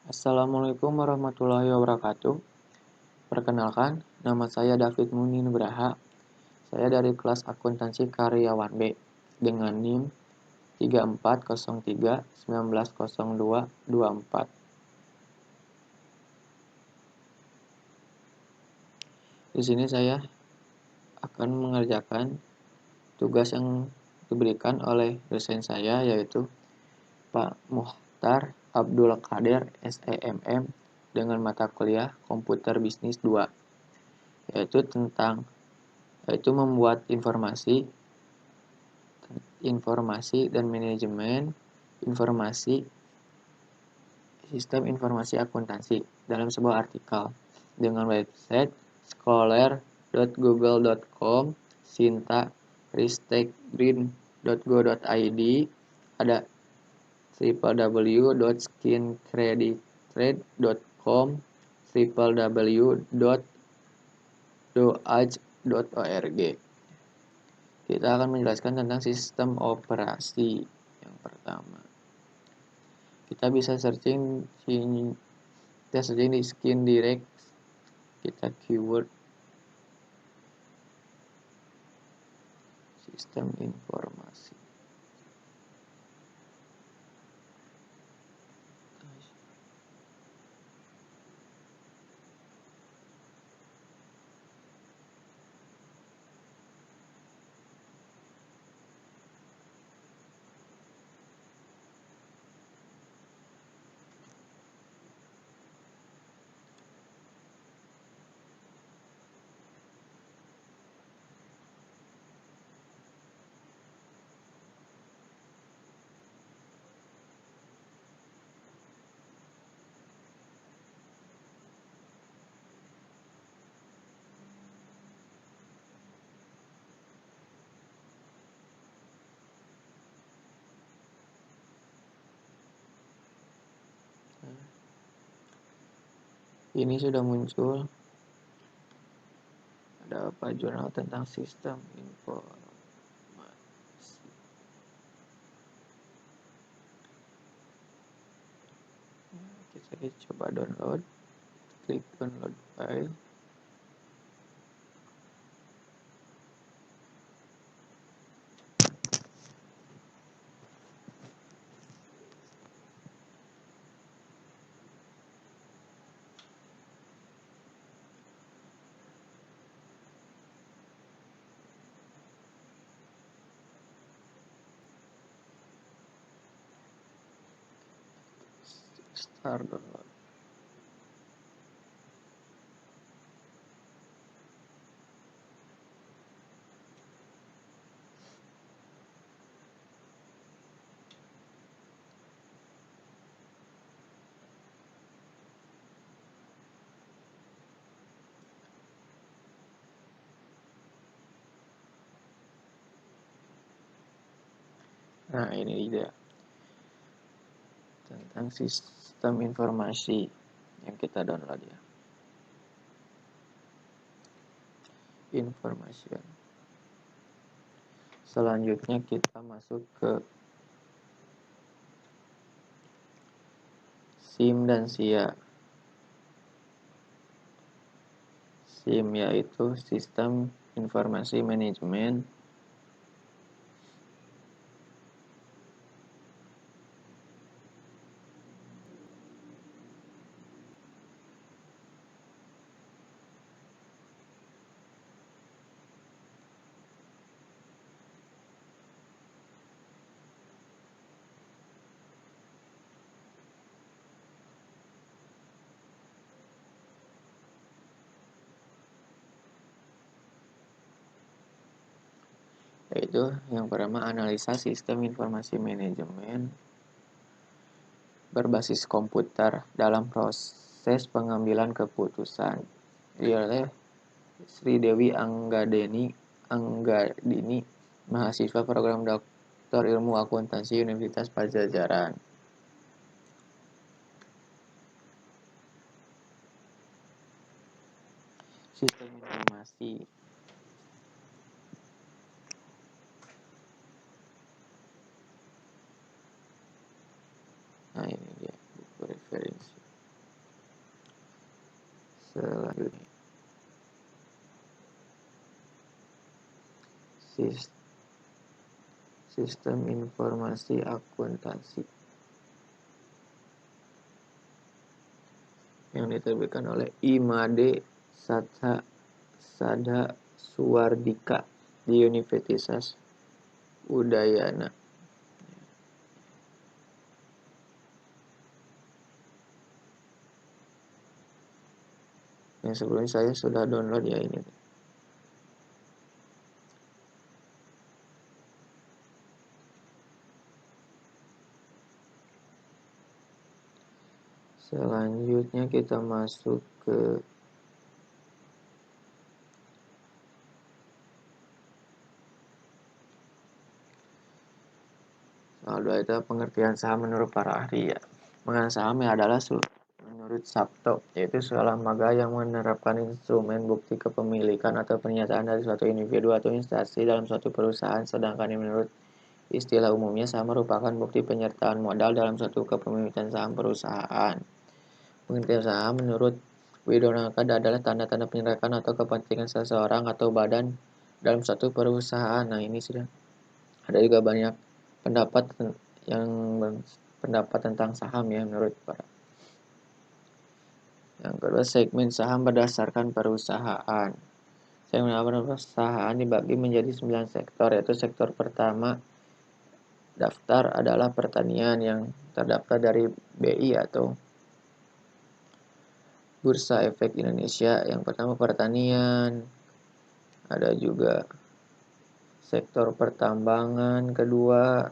Assalamualaikum warahmatullahi wabarakatuh. Perkenalkan, nama saya David Muni Nugraha. Saya dari kelas akuntansi karyawan B dengan NIM 3403190224. Di sini saya akan mengerjakan tugas yang diberikan oleh dosen saya, yaitu Pak Muhtar Abdul Qadir SEMM, dengan mata kuliah Komputer Bisnis 2, yaitu membuat informasi dan manajemen sistem informasi akuntansi dalam sebuah artikel dengan website scholar.google.com, Sinta ristekgreen.go.id, ada www.skincredittrade.com, www.doaj.org. Kita akan menjelaskan tentang sistem operasi. Yang pertama, kita bisa searching di Skin Direct, kita keyword sistem informasi. Ini sudah muncul, ada apa, jurnal tentang sistem informasi. Kita coba download, klik download file. Start download. Nah, ini dia tentang sistem informasi yang kita download ya. Informasi. Selanjutnya kita masuk ke SIM dan SIA. SIM yaitu Sistem Informasi Manajemen. Yaitu yang pertama, analisa sistem informasi manajemen berbasis komputer dalam proses pengambilan keputusan. Oleh Sri Dewi Anggadini, mahasiswa program Doktor Ilmu Akuntansi Universitas Padjadjaran. Sistem informasi. Nah, ini dia buku referensi. Sistem Informasi Akuntansi yang diterbitkan oleh Imade Sada Suwardika di Universitas Udayana. Yang sebelumnya saya sudah download ya ini. Selanjutnya kita masuk ke soal 2 itu pengertian saham menurut para ahli ya. Pengertian saham adalah menurut Sabto, yaitu seolah lembaga yang menerapkan instrumen bukti kepemilikan atau pernyataan dari suatu individu atau instansi dalam suatu perusahaan, sedangkan menurut istilah umumnya saham merupakan bukti penyertaan modal dalam suatu kepemilikan saham perusahaan. Pengertian saham menurut Widonaka adalah tanda-tanda penyertaan atau kepentingan seseorang atau badan dalam suatu perusahaan. Nah, ini sudah ada juga banyak pendapat tentang saham ya menurut para. Yang kedua, segmen saham berdasarkan perusahaan. Segmen perusahaan dibagi menjadi 9 sektor, yaitu sektor pertama daftar adalah pertanian yang terdaftar dari BI atau Bursa Efek Indonesia. Yang pertama pertanian, ada juga sektor pertambangan, kedua,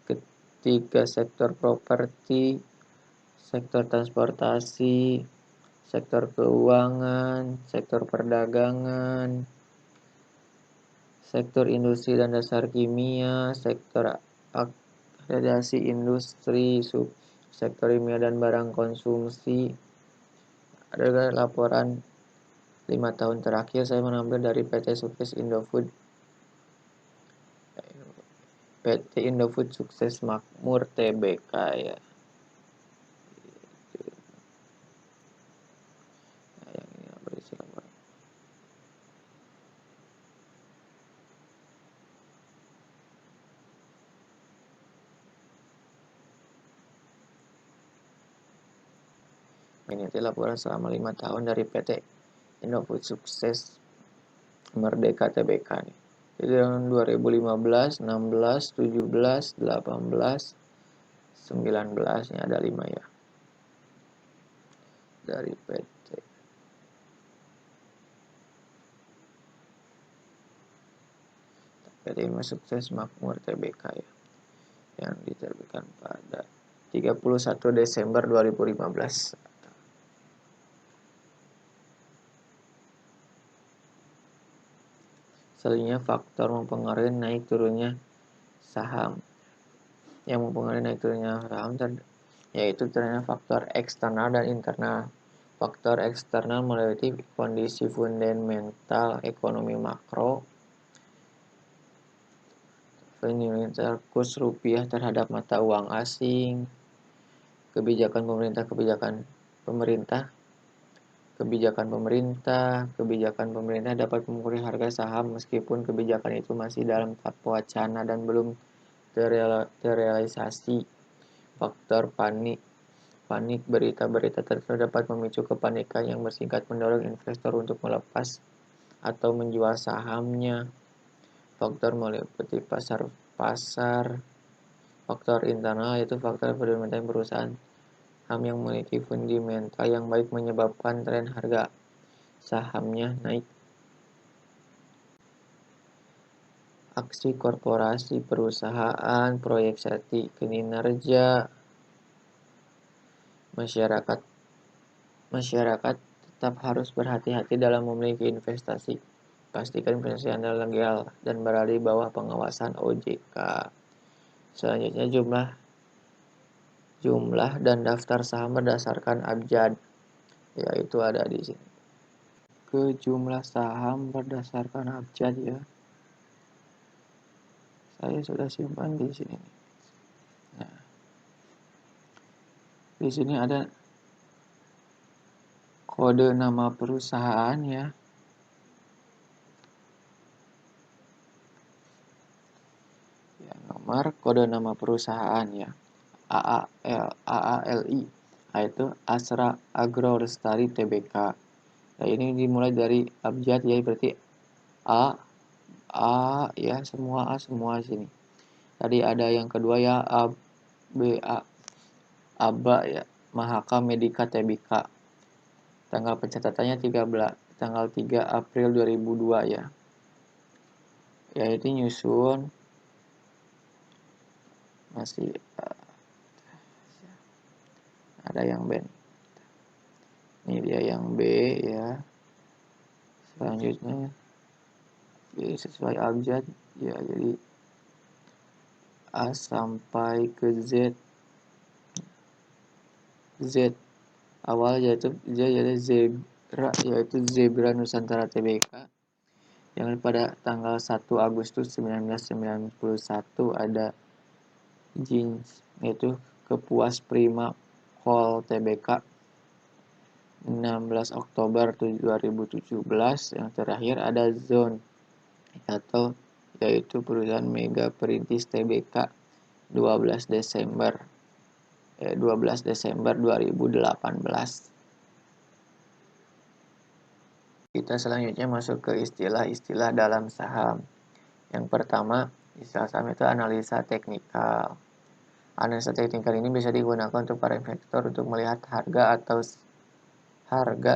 ketiga sektor properti, sektor transportasi, sektor keuangan, sektor perdagangan, sektor industri dan dasar kimia, sektor akreditasi industri, sektor kimia dan barang konsumsi. Ada laporan 5 tahun terakhir saya mengambil dari PT Sukses Indofood. PT Indofood Sukses Makmur Tbk ya. Yang ini berisi laporan. Ini laporan selama 5 tahun dari PT Indofood Sukses Merdeka Tbk nih. Jadi tahun 2015, 16, 17, 18, 19 nya ada 5 ya. Dari PT Indofood Sukses Makmur Tbk ya. Yang diterbitkan pada 31 Desember 2015. Selanjutnya faktor mempengaruhi naik turunnya saham. Yang mempengaruhi naik turunnya saham yaitu ternyata faktor eksternal dan internal. Faktor eksternal meliputi kondisi fundamental ekonomi makro, fundamental kurs rupiah terhadap mata uang asing, kebijakan pemerintah dapat mengurangi harga saham meskipun kebijakan itu masih dalam tahap wacana dan belum terrealisasi. Faktor panik berita-berita tertentu dapat memicu kepanikan yang bersingkat mendorong investor untuk melepas atau menjual sahamnya. Faktor meliputi pasar. Faktor internal yaitu faktor fundamental perusahaan saham yang memiliki fundamental yang baik menyebabkan tren harga sahamnya naik. Aksi korporasi perusahaan, proyeksi kinerja, masyarakat tetap harus berhati-hati dalam memiliki investasi. Pastikan investasi Anda legal dan berada di bawah pengawasan OJK. Selanjutnya jumlah dan daftar saham berdasarkan abjad, yaitu ada di sini. Ke jumlah saham berdasarkan abjad ya. Saya sudah simpan di sini. Nah, di sini ada kode nama perusahaan ya. nomor, kode nama perusahaan ya, AALI, yaitu Asra Agro Lestari Tbk. Nah, ini dimulai dari abjad ya, berarti A, ya, semua A semua sini. Tadi ada yang kedua ya, ABA ya, Mahaka Medika Tbk. Tanggal pencatatannya 3 April 2002 ya. Yaitu nyusun masih ada yang B. Ini dia yang B ya. Selanjutnya sesuai abjad ya, jadi A sampai ke Z. Awal yaitu Zebra Nusantara Tbk, yang pada tanggal 1 Agustus 1991 ada Jeans yaitu Kepuas Prima Call Tbk. 16 Oktober 2017 yang terakhir ada Zone yaitu perusahaan Mega Perintis Tbk 12 Desember 2018. Kita selanjutnya masuk ke istilah-istilah dalam saham. Yang pertama, istilah saham itu analisa teknikal. Analisa teknikal ini bisa digunakan untuk para investor untuk melihat harga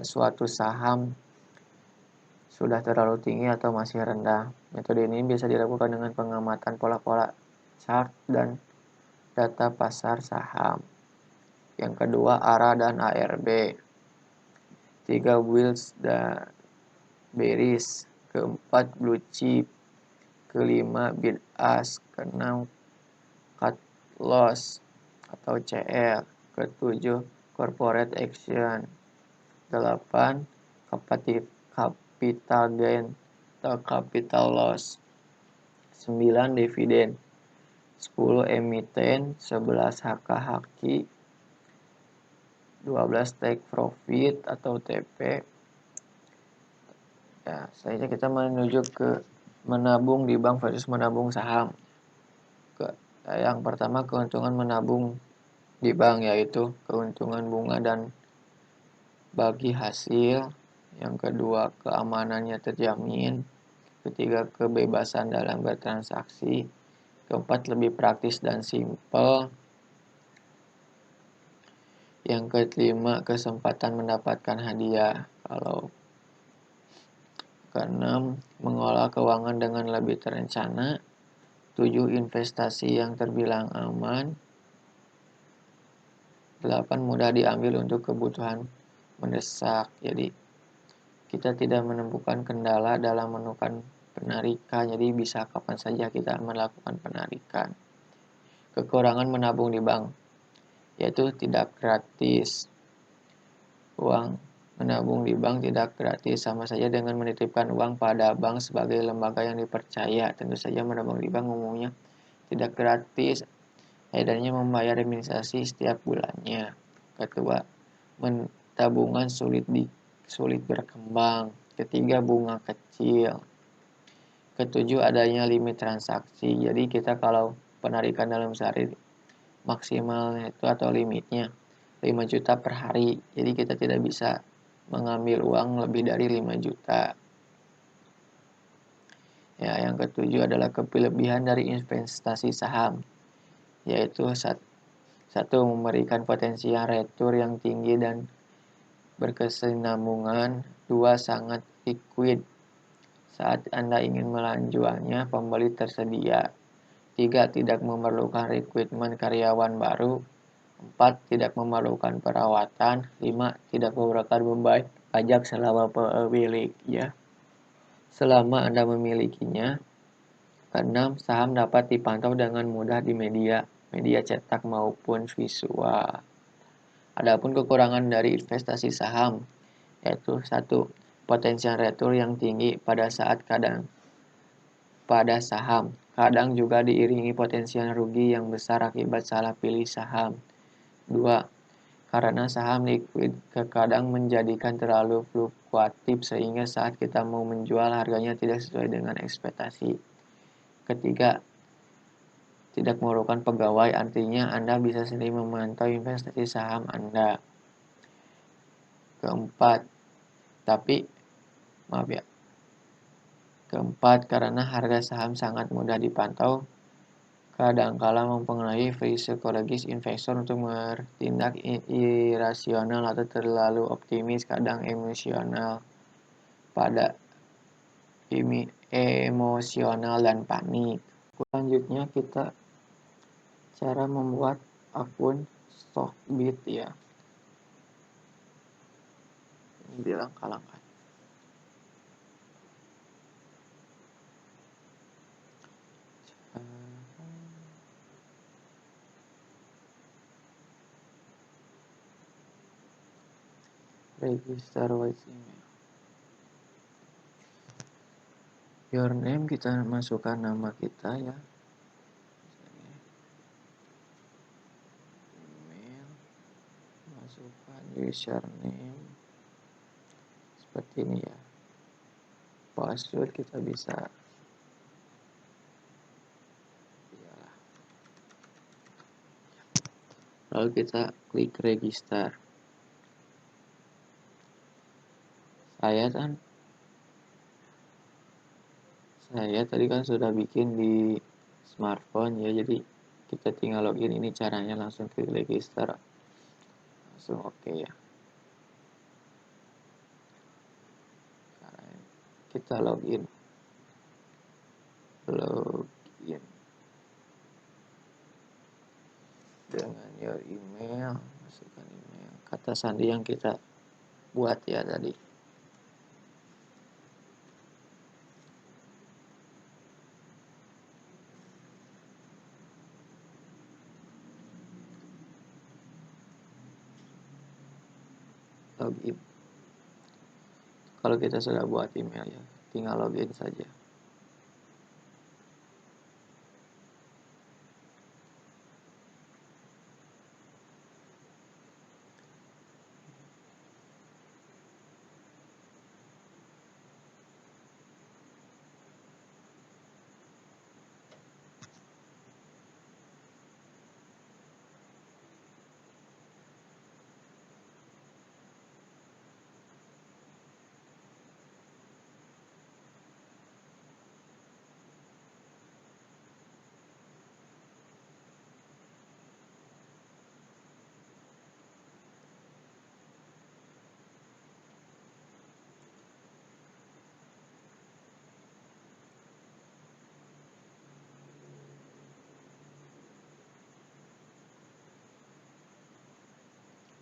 suatu saham sudah terlalu tinggi atau masih rendah. Metode ini bisa dilakukan dengan pengamatan pola-pola chart dan data pasar saham. Yang kedua, ARA dan ARB. 3 Wills dan bearish. Keempat, blue chip. Kelima, bid ask. Keenam, cut loss atau CL. Ketujuh, corporate action. 8, capital gain atau capital loss. 9, dividen. 10, emiten. 11, haki. 12, take profit atau TP. Ya, selanjutnya kita menuju ke menabung di bank versus menabung saham. Yang pertama, keuntungan menabung di bank yaitu keuntungan bunga dan bagi hasil. Yang kedua, keamanannya terjamin. Ketiga, kebebasan dalam bertransaksi. Keempat, lebih praktis dan simpel. Yang kelima, kesempatan mendapatkan hadiah. Keenam, mengolah keuangan dengan lebih terencana. 7, investasi yang terbilang aman. 8, mudah diambil untuk kebutuhan mendesak. Jadi kita tidak menemukan kendala dalam melakukan penarikan. Jadi bisa kapan saja kita melakukan penarikan. Kekurangan menabung di bank yaitu tidak gratis. Uang menabung di bank tidak gratis, sama saja dengan menitipkan uang pada bank sebagai lembaga yang dipercaya. Tentu saja menabung di bank umumnya tidak gratis, adanya membayar administrasi setiap bulannya. Kedua, tabungan sulit berkembang. Ketiga, bunga kecil. Ketujuh, adanya limit transaksi. Jadi kita kalau penarikan dalam sehari maksimalnya itu atau limitnya 5 juta per hari. Jadi kita tidak bisa mengambil uang lebih dari 5 juta. Ya, yang ketujuh adalah kelebihan dari investasi saham, yaitu satu, memberikan potensi retur yang tinggi dan berkesinambungan. 2, sangat liquid. Saat Anda ingin melanjutnya, pembeli tersedia. 3, tidak memerlukan rekrutmen karyawan baru. 4, tidak memerlukan perawatan. 5, tidak memerlukan membayar pajak selama Anda memilikinya. 6, saham dapat dipantau dengan mudah di media cetak maupun visual. Adapun kekurangan dari investasi saham yaitu 1, potensial retur yang tinggi pada saham. Kadang juga diiringi potensial rugi yang besar akibat salah pilih saham. 2, karena saham liquid terkadang menjadikan terlalu fluktuatif sehingga saat kita mau menjual harganya tidak sesuai dengan ekspektasi. Ketiga, tidak memerlukan pegawai, artinya Anda bisa sendiri memantau investasi saham Anda. Keempat, tapi maaf ya. Keempat, karena harga saham sangat mudah dipantau, kadangkala mempengaruhi psikologis investor untuk bertindak irasional atau terlalu optimis, kadang emosional pada emosional dan panik. Selanjutnya kita cara membuat akun Stockbit ya. Ini langkah-langkah. Register with email. Your name, kita masukkan nama kita ya. Email, masukkan username seperti ini ya. Password kita bisa ya. Lalu kita klik register. Saya tadi kan sudah bikin di smartphone ya, jadi kita tinggal login. Ini caranya, langsung klik register, langsung oke ya. Kita login dengan your email, masukkan email, kata sandi yang kita buat ya tadi. Login. Kalau kita sudah buat email ya, tinggal login saja.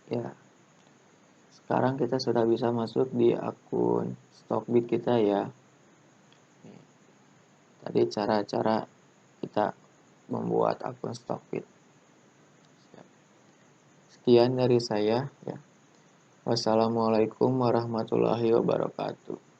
Ya, sekarang kita sudah bisa masuk di akun Stockbit kita ya. Nih, tadi cara-cara kita membuat akun Stockbit. Sekian dari saya ya. Wassalamualaikum warahmatullahi wabarakatuh.